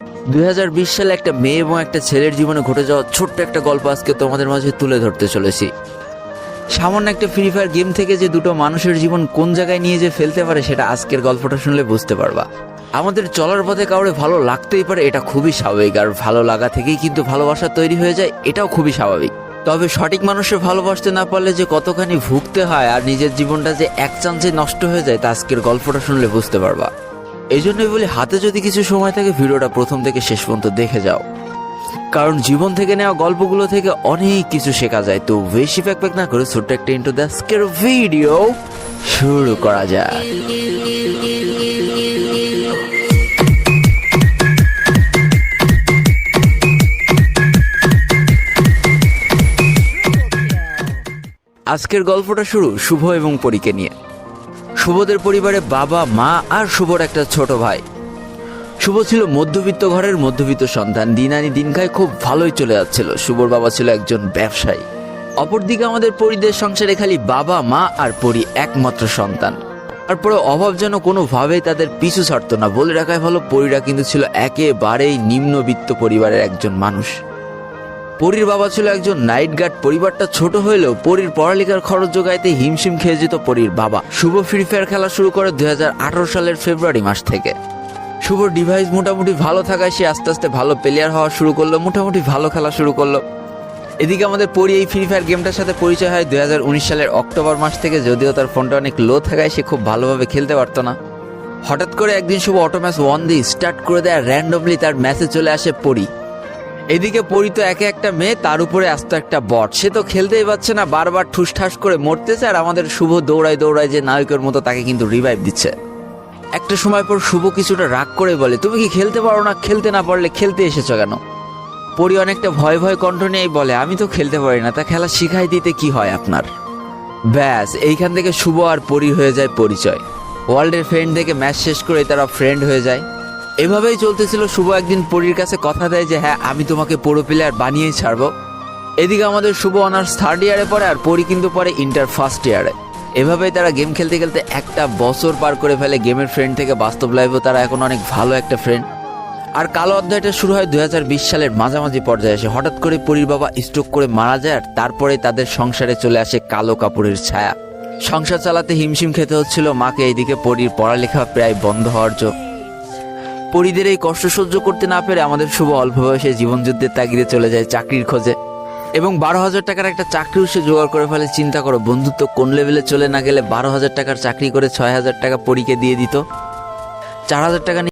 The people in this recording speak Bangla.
2020 সালে একটা মেয়ে এবং একটা ছেলের জীবনে ঘটে যাওয়া ছোট্ট একটা গল্প আজকে তোমাদের মাঝে তুলে ধরতে চলেছি। সামান্য একটা ফ্রি ফায়ার গেম থেকে যে দুটো মানুষের জীবন কোন জায়গায় নিয়ে যে ফেলতে পারে সেটা আজকের গল্পটা শুনলে বুঝতে পারবা। আমাদের চলার পথে কাউরে ভালো লাগতেই পারে, এটা খুবই স্বাভাবিক। আর ভালো লাগা থেকেই কিন্তু ভালোবাসা তৈরি হয়ে যায়, এটাও খুবই স্বাভাবিক। তবে সঠিক মানুষের ভালোবাসতে না পারলে যে কতখানি ভুগতে হয় আর নিজের জীবনটা যে এক চান্সে নষ্ট হয়ে যায় তা আজকের গল্পটা শুনলে বুঝতে পারবা। এই জন্যই বলি, হাতে যদি কিছু সময় থাকে ভিডিওটা প্রথম থেকে শেষ পর্যন্ত দেখে যাও, কারণ জীবন থেকে নেওয়া গল্পগুলো থেকে অনেক কিছু শেখা যায়। তো বেশি প্যাক না করে ছোট্ট একটা ইন্ট্রো দিয়ে আজকের ভিডিও শুরু করা যায়। আজকের গল্পটা শুরু শুভ এবং পরীকে নিয়ে। শুভদের পরিবারে বাবা, মা আর শুভর একটা ছোট ভাই। শুভ ছিল মধ্যবিত্ত ঘরের মধ্যবিত্ত সন্তান। দিন আনি দিন খায় খুব ভালোই চলে যাচ্ছিল। শুভর বাবা ছিল একজন ব্যবসায়ী। অপরদিকে আমাদের পরিদের সংসারে খালি বাবা, মা আর পরি একমাত্র সন্তান। তারপরে অভাব যেন কোনোভাবেই তাদের পিছু ছাড়তো না। বলে রাখাই ভালো, পরিরা কিন্তু ছিল একেবারেই নিম্নবিত্ত পরিবারের একজন মানুষ। পরির বাবা ছিল একজন নাইট গার্ড। পরিবারটা ছোট হইলেও পরির পড়ালেখার খরচ জোগাইতে হিমশিম খেয়ে যেত পরির বাবা। শুভ ফ্রি ফায়ার খেলা শুরু করে 2018 সালের ফেব্রুয়ারি মাস থেকে। শুভর ডিভাইস মোটামুটি ভালো থাকায় সে আস্তে আস্তে ভালো প্লেয়ার হওয়া শুরু করলো, মোটামুটি ভালো খেলা শুরু করলো। এদিকে আমাদের পরি এই ফ্রি ফায়ার গেমটার সাথে পরিচয় হয় 2019 সালের অক্টোবর মাস থেকে। যদিও তার ফোনটা অনেক লো থাকায় সে খুব ভালোভাবে খেলতে পারতো না। হঠাৎ করে একদিন শুভ অটো ম্যাচ 1 দিয়ে স্টার্ট করে দেয়, র্যান্ডমলি তার ম্যাচে চলে আসে পরি। এদিকে পরি তো একে একটা মেয়ে, তার উপরে আস্ত একটা বট। সে তো খেলতেই পারছে না, বারবার ঠুসঠাস করে মরতেছে। আর আমাদের শুভ দৌড়ায় যে নায়কের মতো তাকে কিন্তু রিভাইভ দিচ্ছে। একটা সময় পর শুভ কিছুটা রাগ করে বলে, তুমি কি খেলতে পারো না? খেলতে না পারলে খেলতে এসেছো কেন? পরি অনেকটা ভয় ভয় কণ্ঠ নিয়েই বলে, আমি তো খেলতে পারি না, তা খেলা শিখাই দিতে কি হয় আপনার? ব্যাস, এইখান থেকে শুভ আর পরি হয়ে যায় পরিচয়। ওয়ার্ল্ডের ফ্রেন্ড থেকে ম্যাচ শেষ করে তারা ফ্রেন্ড হয়ে যায়। এভাবেই চলতেছিল। শুভ একদিন পরির কাছে কথা দেয় যে হ্যাঁ, আমি তোমাকে প্রো প্লেয়ার বানিয়েই ছাড়বো। এদিকে আমাদের শুভ অনার্স 3rd ইয়ারে পড়ে আর পরি কিন্তু পড়ে ইন্টার 1st ইয়ারে। এভাবেই তারা গেম খেলতে খেলতে একটা বছর পার করে ফেলে। গেমের ফ্রেন্ড থেকে বাস্তব লাইফেও তারা এখন অনেক ভালো একটা ফ্রেন্ড। আর কালো অধ্যায়টা শুরু হয় 2020 সালের মাঝামাঝি পর্যায়ে এসে। হঠাৎ করে পরির বাবা স্ট্রোক করে মারা যায় আর তারপরে তাদের সংসারে চলে আসে কালো কাপড়ের ছায়া। সংসার চালাতে হিমশিম খেতে হচ্ছিল মাকে। এইদিকে পরির পড়ালেখা প্রায় বন্ধ হওয়ার জন্য। পরিদের এই কষ্ট সহ্য করতে না পেরে আমাদের শুভ অল্প বয়সে জীবনযুদ্ধের তাগিদে চলে যায় চাকরির খোঁজে এবং 12,000 টাকার একটা চাকরিও সে জোগাড় করে ফেলে। চিন্তা করো, বন্ধুত্ব কোন লেভেলে চলে না গেলে 12,000 টাকার চাকরি করে 6,000 টাকা পরীকে দিয়ে দিত। 4,000 টাকা